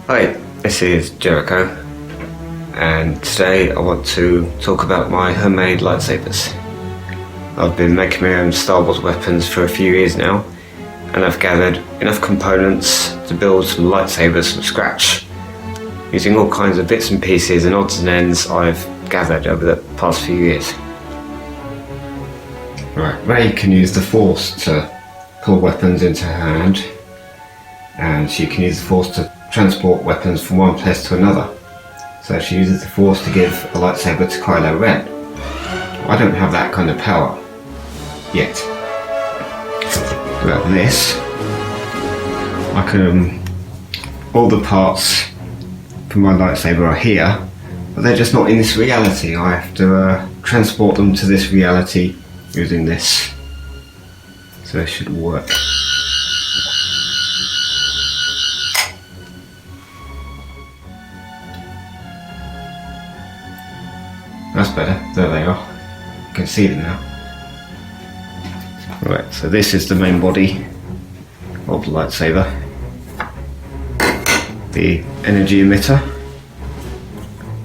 Hi, this is Jericho, and today I want to talk about my homemade lightsabers. I've been making my own Star Wars weapons for a few years now, and I've gathered enough components to build some lightsabers from scratch, using all kinds of bits and pieces and odds and ends I've gathered over the past few years. Right, Rey can use the Force to pull weapons into her hand, and she can use the Force to transport weapons from one place to another. So she uses the Force to give a lightsaber to Kylo Ren. I don't have that kind of power yet. But this, I can. All the parts for my lightsaber are here, but they're just not in this reality. I have to transport them to this reality using this. So it should work. That's better, there they are. You can see them now. Right, so this is the main body of the lightsaber. The energy emitter.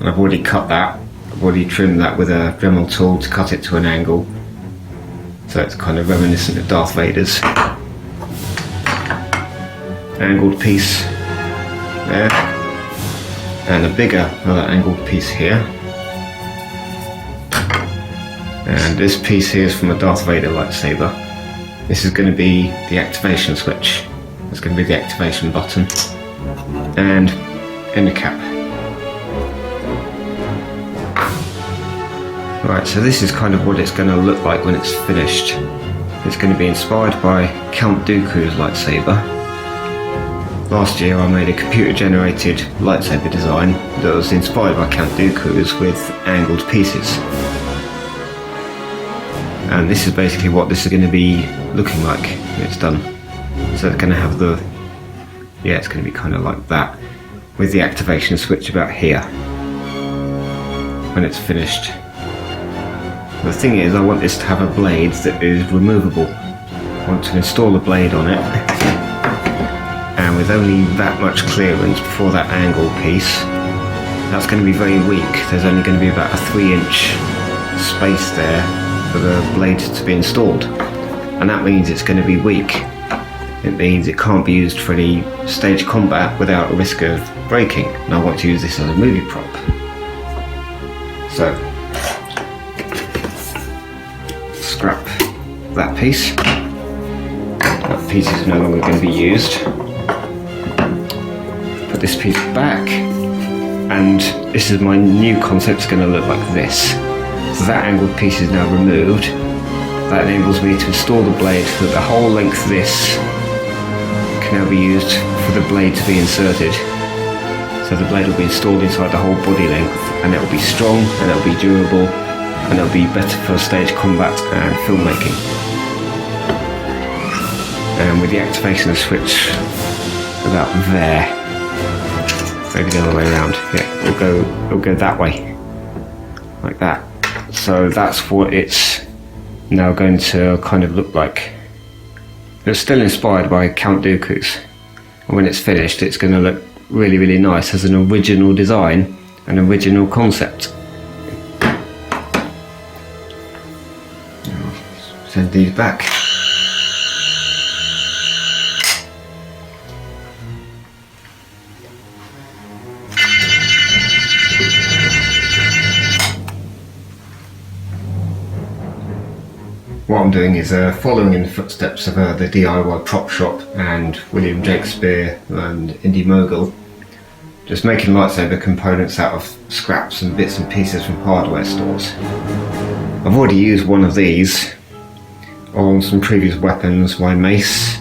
And I've already cut that. I've already trimmed that with a Dremel tool to cut it to an angle. So it's kind of reminiscent of Darth Vader's. Angled piece there. And a bigger another angled piece here. And this piece here is from a Darth Vader lightsaber. This is going to be the activation switch. It's going to be the activation button. And end cap. Right, so this is kind of what it's going to look like when it's finished. It's going to be inspired by Count Dooku's lightsaber. Last year I made a computer generated lightsaber design that was inspired by Count Dooku's with angled pieces. And this is basically what this is going to be looking like when it's done. So it's going to have the, it's going to be kind of like that, with the activation switch about here when it's finished. The thing is, I want this to have a blade that is removable. I want to install a blade on it, and with only that much clearance before that angle piece, that's going to be very weak. There's only going to be about a 3-inch space there for the blade to be installed, and that means it's going to be weak. It means it can't be used for any stage combat without a risk of breaking, and I want to use this as a movie prop. So, scrap that piece. That piece is no longer going to be used. Put this piece back, and this is my new concept. It's going to look like this. So that angled piece is now removed. That enables me to install the blade so that the whole length of this can now be used for the blade to be inserted. So the blade will be installed inside the whole body length, and it will be strong, and it will be durable, and it will be better for stage combat and filmmaking. And with the activation switch about there, maybe the other way around. Yeah, it'll go that way, like that. So that's what it's now going to kind of look like. It's still inspired by Count Dooku's, and when it's finished it's going to look really, really nice as an original design, an original concept. Send these back. What I'm doing is following in the footsteps of the DIY prop shop and William Shakespeare and Indie Mogul, just making lightsaber components out of scraps and bits and pieces from hardware stores. I've already used one of these on some previous weapons. My mace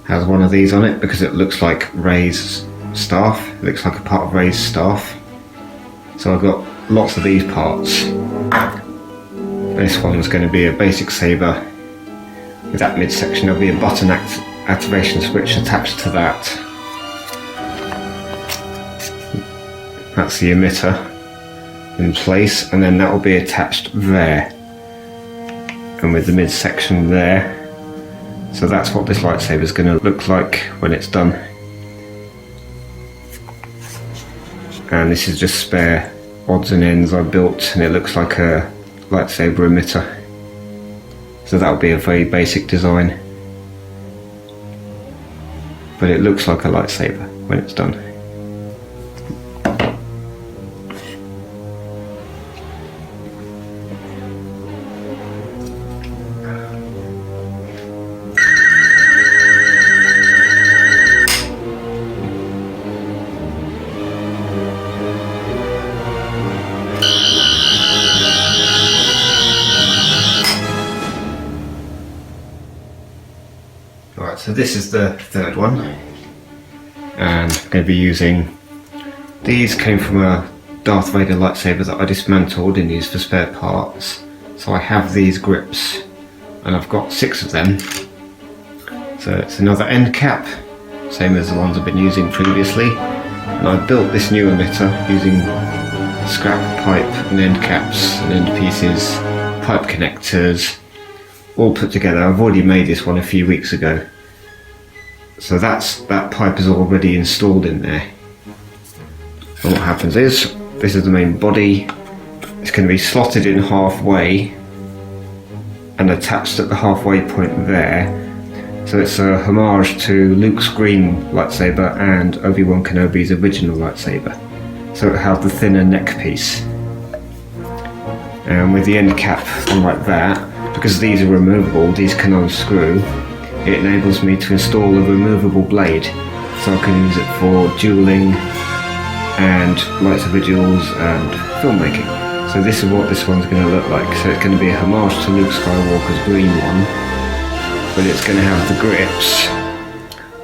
has one of these on it because it looks like Rey's staff. It looks like a part of Rey's staff. So I've got lots of these parts. This one's going to be a basic saber. With that midsection there'll be a button activation switch attached to that. That's the emitter in place, and then that will be attached there. And with the midsection there. So that's what this lightsaber is going to look like when it's done. and this is just spare odds and ends I built, and it looks like a lightsaber emitter. So that would be a very basic design, but it looks like a lightsaber when it's done. Right, so this is the third one, and I'm going to be using, these came from a Darth Vader lightsaber that I dismantled and used for spare parts. So I have these grips, and I've got 6 of them. So it's another end cap, same as the ones I've been using previously. And I built this new emitter using scrap pipe and end caps and end pieces, pipe connectors, all put together. I've already made this one a few weeks ago. So that pipe is already installed in there. And what happens is, this is the main body. It's going to be slotted in halfway and attached at the halfway point there. So it's a homage to Luke's green lightsaber and Obi-Wan Kenobi's original lightsaber. So it has the thinner neck piece. And with the end cap on like that, because these are removable, these can unscrew, it enables me to install a removable blade, so I can use it for dueling and lightsaber duels and filmmaking. So this is what this one's going to look like. So it's going to be a homage to Luke Skywalker's green one, but it's going to have the grips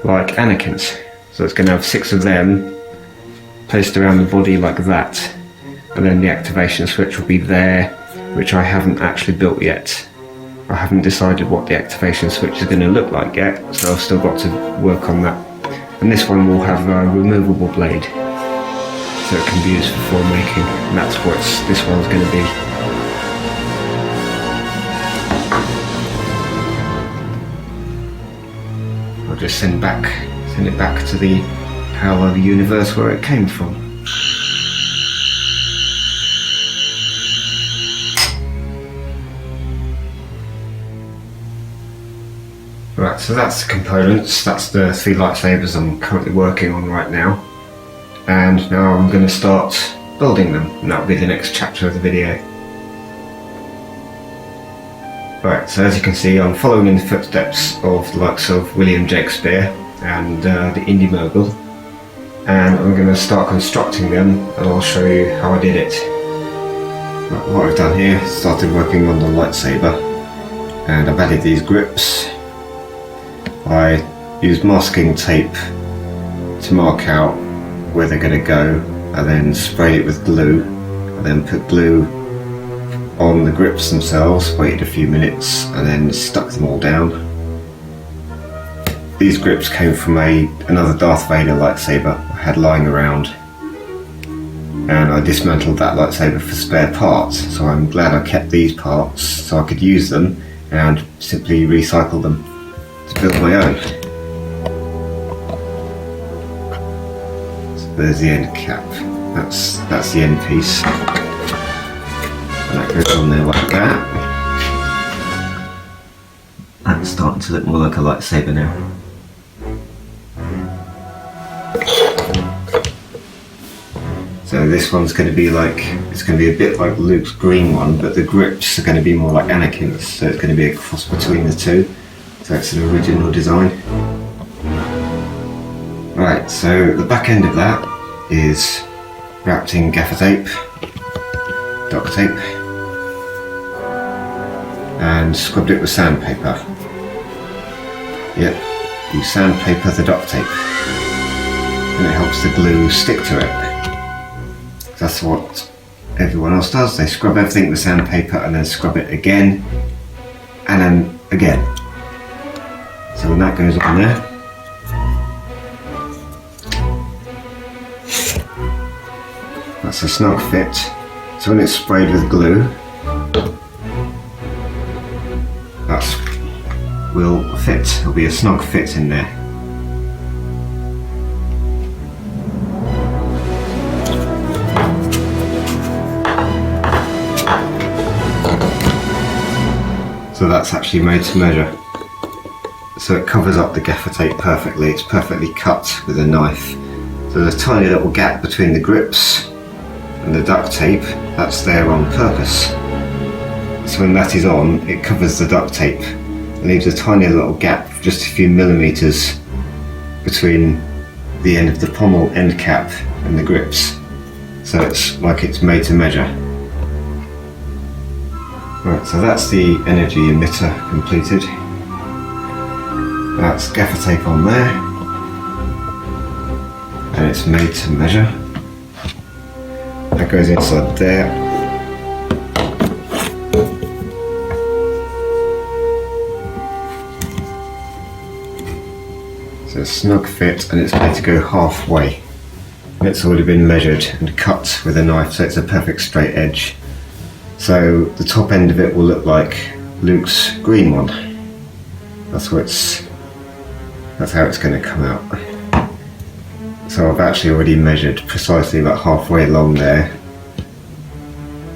like Anakin's. So it's going to have 6 of them placed around the body like that, and then the activation switch will be there, which I haven't actually built yet. I haven't decided what the activation switch is going to look like yet, so I've still got to work on that. And this one will have a removable blade, so it can be used for filmmaking, and that's what this one's going to be. I'll just send it back to the parallel universe where it came from. Right, so that's the components, that's the 3 lightsabers I'm currently working on right now. And now I'm going to start building them, and that'll be the next chapter of the video. Right, so as you can see, I'm following in the footsteps of the likes of William Shakespeare and the indie mogul. And I'm going to start constructing them, and I'll show you how I did it. Right, what I've done here, started working on the lightsaber, and I've added these grips. I used masking tape to mark out where they're going to go, and then sprayed it with glue, and then put glue on the grips themselves, waited a few minutes, and then stuck them all down. These grips came from another Darth Vader lightsaber I had lying around, and I dismantled that lightsaber for spare parts, so I'm glad I kept these parts so I could use them and simply recycle them to build my own. So there's the end cap. That's the end piece. And that goes on there like that. And it's starting to look more like a lightsaber now. So this one's going to be it's going to be a bit like Luke's green one, but the grips are going to be more like Anakin's, so it's going to be a cross between the two. So it's an original design. Right, so the back end of that is wrapped in gaffer tape, duct tape, and scrubbed it with sandpaper. Yep, you sandpaper the duct tape, and it helps the glue stick to it. That's what everyone else does. They scrub everything with sandpaper and then scrub it again, and then again. So when that goes on there, that's a snug fit. So when it's sprayed with glue, that will fit. There'll be a snug fit in there. So that's actually made to measure. So it covers up the gaffer tape perfectly. It's perfectly cut with a knife. So there's a tiny little gap between the grips and the duct tape. That's there on purpose. So when that is on, it covers the duct tape and leaves a tiny little gap of just a few millimeters between the end of the pommel end cap and the grips. So it's like it's made to measure. Right, so that's the energy emitter completed. That's gaffer tape on there. And it's made to measure. That goes inside there. So it's snug fit and it's made to go halfway. And it's already been measured and cut with a knife, so it's a perfect straight edge. So the top end of it will look like Luke's green one. That's how it's going to come out. So I've actually already measured precisely about halfway along there.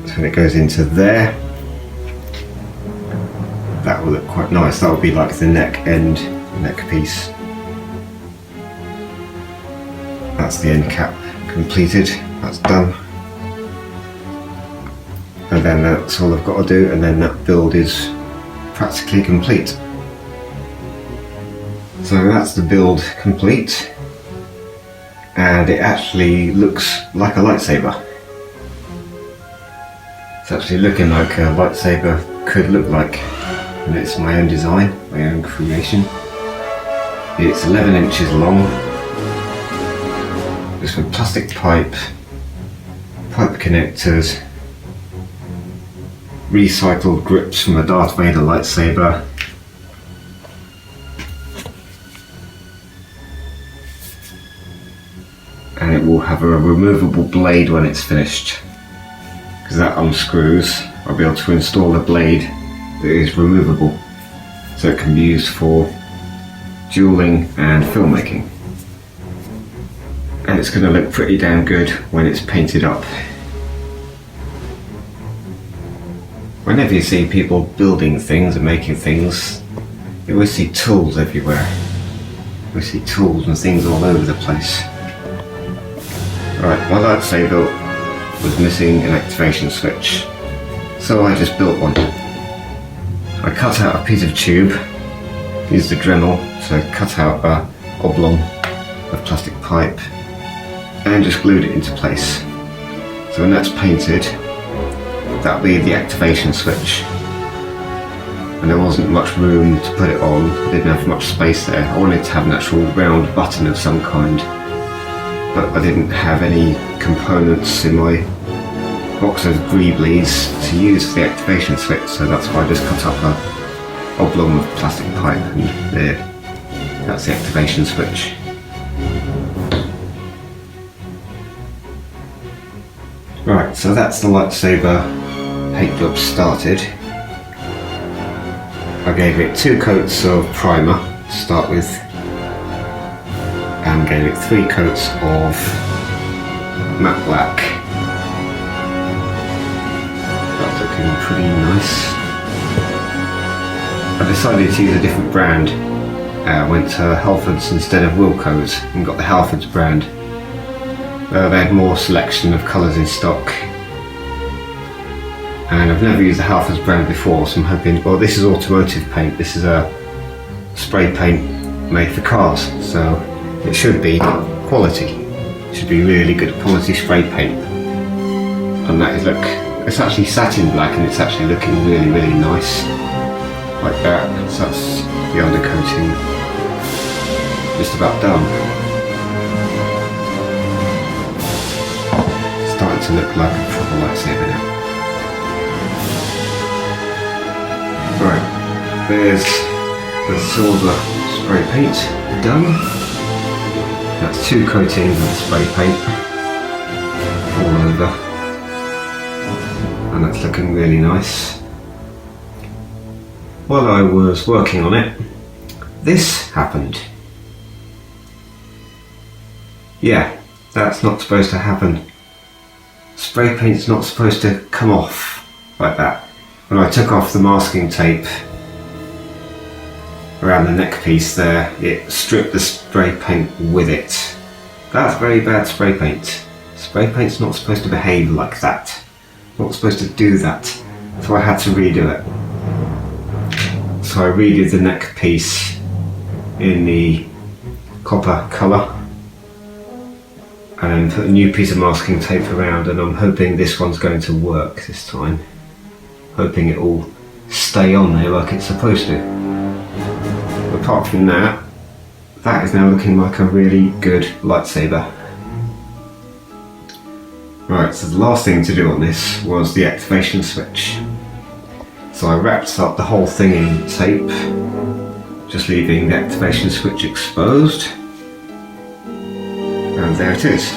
So when it goes into there, that will look quite nice. That will be like the neck piece. That's the end cap completed. That's done. And then that's all I've got to do, and then that build is practically complete. So that's the build complete, and it actually looks like a lightsaber. It's actually looking like a lightsaber could look like, and it's my own design, my own creation. It's 11 inches long. It's with plastic pipe connectors, recycled grips from a Darth Vader lightsaber, and it will have a removable blade when it's finished, because that unscrews. I'll be able to install a blade that is removable, so it can be used for dueling and filmmaking. And it's going to look pretty damn good when it's painted up. Whenever you see people building things and making things, you always see tools everywhere. We see tools and things all over the place. Right, my lightsaber was missing an activation switch, so I just built one. I cut out a piece of tube, used a Dremel to cut out a oblong of plastic pipe, and just glued it into place. So when that's painted, that'll be the activation switch. And there wasn't much room to put it on, I didn't have much space there. I wanted to have an actual round button of some kind, but I didn't have any components in my box of greeblies to use for the activation switch, so that's why I just cut up a oblong of plastic pipe, and there, that's the activation switch. Right, so that's the lightsaber paint job started. I gave it 2 coats of primer to start with, and gave it 3 coats of matte black. That's looking pretty nice. I decided to use a different brand. I went to Halfords instead of Wilko's and got the Halfords brand. They had more selection of colours in stock, and I've never used the Halfords brand before, so I'm hoping, well, this is automotive paint, this is a spray paint made for cars, so it should be quality. It should be really good quality spray paint. And that is, look, it's actually satin black and it's actually looking really, really nice. Like that. So that's the undercoating just about done. Starting to look like a proper lightsaber now. Right, there's the silver spray paint done. That's 2 coatings of spray paint all over, and that's looking really nice. While I was working on it, this happened. Yeah, that's not supposed to happen. Spray paint's not supposed to come off like that. When I took off the masking tape around the neck piece there, it stripped the spray paint with it. That's very bad spray paint. Spray paint's not supposed to behave like that. Not supposed to do that. So I had to redo it. So I redid the neck piece in the copper colour and put a new piece of masking tape around, and I'm hoping this one's going to work this time. Hoping it will stay on there like it's supposed to. But apart from that, that is now looking like a really good lightsaber. Right, so the last thing to do on this was the activation switch. So I wrapped up the whole thing in tape, just leaving the activation switch exposed. And there it is.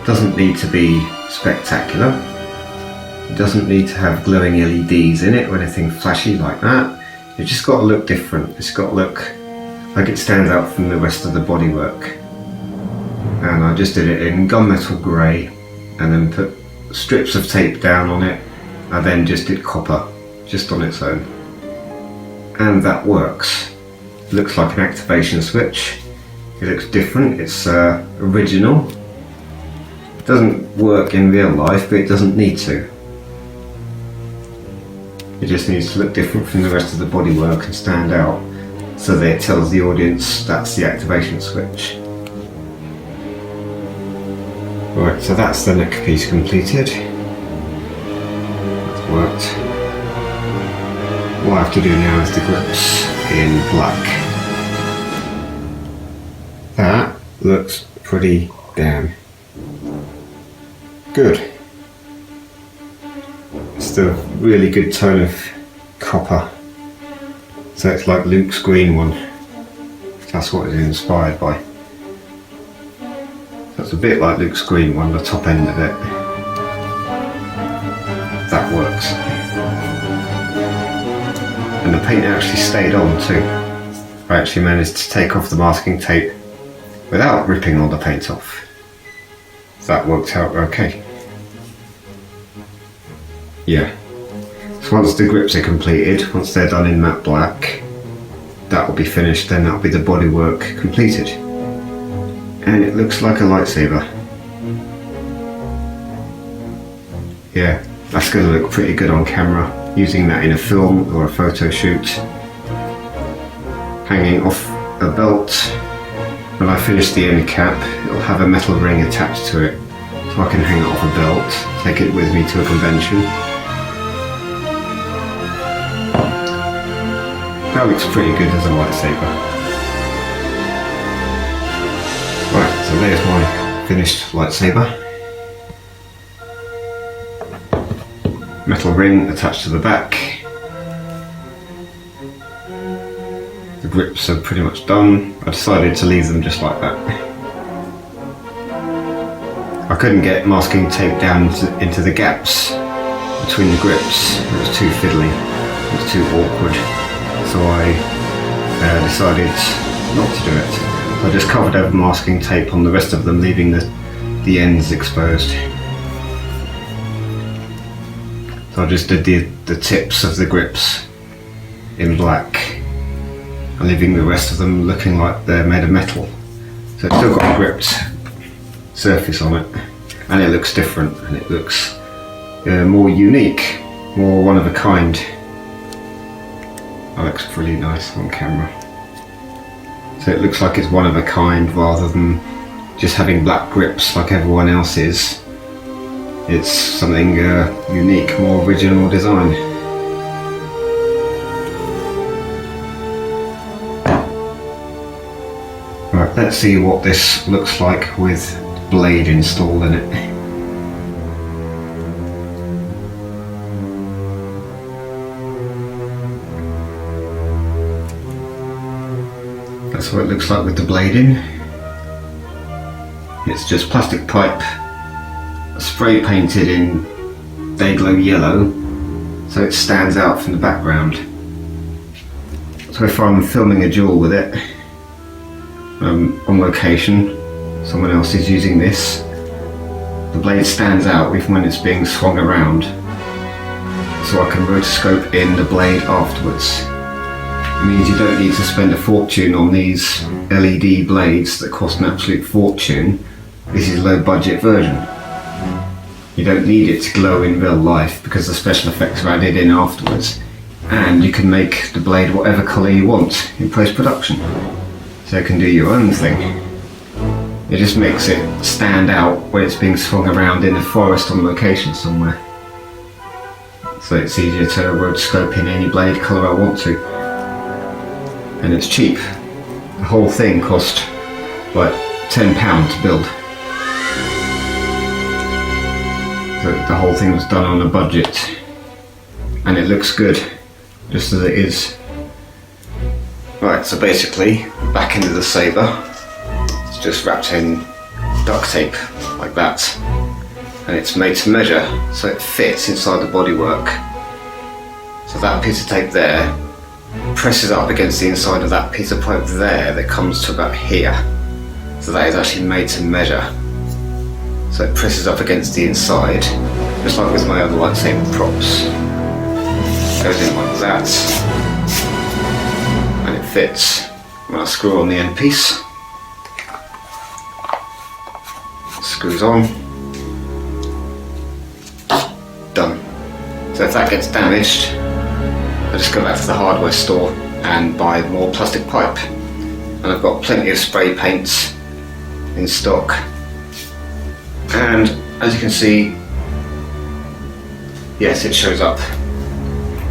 Doesn't need to be spectacular. It doesn't need to have glowing LEDs in it or anything flashy like that. It's just got to look different. It's got to look like it stands out from the rest of the bodywork. And I just did it in gunmetal grey and then put strips of tape down on it. I then just did copper, just on its own. And that works. It looks like an activation switch. It looks different, it's original. It doesn't work in real life, but it doesn't need to. It just needs to look different from the rest of the bodywork and stand out, so that it tells the audience that's the activation switch. Right, so that's the neck piece completed. That's worked. What I have to do now is the grips in black. That looks pretty damn good. It's the really good tone of copper. So it's like Luke's green one. That's what it's inspired by. So it's a bit like Luke's green one, the top end of it. That works. And the paint actually stayed on too. I actually managed to take off the masking tape without ripping all the paint off. That worked out okay. Yeah. So once the grips are completed, once they're done in matte black, that will be finished, then that will be the bodywork completed. And it looks like a lightsaber. Yeah, that's going to look pretty good on camera, using that in a film or a photo shoot. Hanging off a belt. When I finish the end cap, it'll have a metal ring attached to it, so I can hang it off a belt, take it with me to a convention. That looks pretty good as a lightsaber. Right, so there's my finished lightsaber. Metal ring attached to the back. The grips are pretty much done. I decided to leave them just like that. I couldn't get masking tape down into the gaps between the grips. It was too fiddly, it was too awkward. So I decided not to do it. I just covered over masking tape on the rest of them, leaving the ends exposed. So I just did the tips of the grips in black, and leaving the rest of them looking like they're made of metal. So it's still got a gripped surface on it, and it looks different, and it looks more unique, more one of a kind. That looks really nice on camera. So it looks like it's one of a kind rather than just having black grips like everyone else is. It's something unique, more original design. Right, let's see what this looks like with the blade installed in it. That's what it looks like with the blade in. It's just plastic pipe, spray painted in Dayglow yellow, so it stands out from the background. So if I'm filming a duel with it, on location, someone else is using this, the blade stands out even when it's being swung around, so I can rotoscope in the blade afterwards. It means you don't need to spend a fortune on these LED blades that cost an absolute fortune. This is a low budget version. You don't need it to glow in real life because the special effects are added in afterwards. And you can make the blade whatever colour you want in post-production. So you can do your own thing. It just makes it stand out when it's being swung around in a forest on location somewhere. So it's easier to rotoscope in any blade colour I want to. And it's cheap. The whole thing cost like £10 to build. So the whole thing was done on a budget. And it looks good, just as it is. Right, so basically, the back end of the saber, it's just wrapped in duct tape, like that. And it's made to measure, so it fits inside the bodywork. So that piece of tape there presses up against the inside of that piece of pipe there that comes to about here. So that is actually made to measure. So it presses up against the inside, just like with my other lightsaber props. Goes in like that, and it fits. When I screw on the end piece, it screws on, done. So if that gets damaged, I just go back to the hardware store and buy more plastic pipe. And I've got plenty of spray paints in stock. And as you can see, yes, it shows up.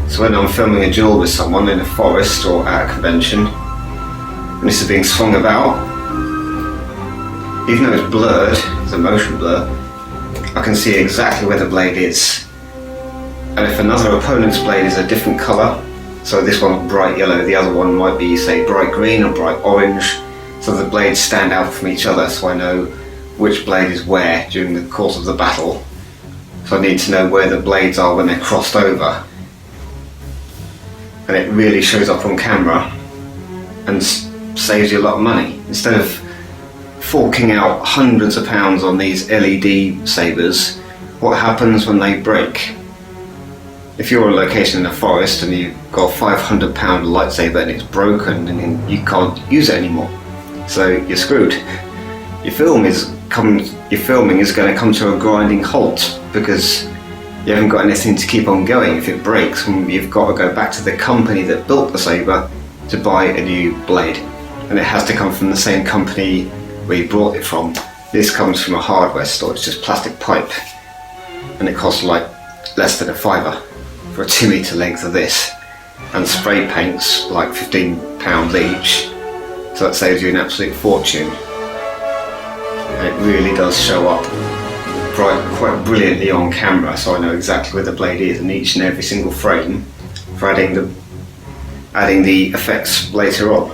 So when I'm filming a duel with someone in a forest or at a convention, and this is being swung about, even though it's blurred, it's a motion blur, I can see exactly where the blade is. And if another opponent's blade is a different colour, so this one's bright yellow, the other one might be, say, bright green or bright orange, so the blades stand out from each other, so I know which blade is where during the course of the battle. So I need to know where the blades are when they're crossed over. And it really shows up on camera and saves you a lot of money. Instead of forking out hundreds of pounds on these LED sabers, what happens when they break? If you're on location in a forest and you've got a £500 lightsaber and it's broken and you can't use it anymore, so you're screwed. Your filming is going to come to a grinding halt because you haven't got anything to keep on going. If it breaks, you've got to go back to the company that built the saber to buy a new blade, and it has to come from the same company where you brought it from. This comes from a hardware store. It's just plastic pipe, and it costs like less than £5 for a 2 metre length of this, and spray paints like £15 each, so that saves you an absolute fortune. And it really does show up quite brilliantly on camera, so I know exactly where the blade is in each and every single frame for adding the effects later on.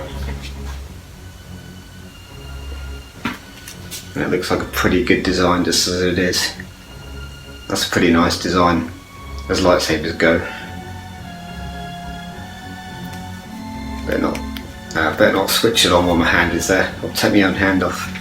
And it looks like a pretty good design just as it is. That's a pretty nice design as lightsabers go. Better not switch it on while my hand is there. I'll take my own hand off.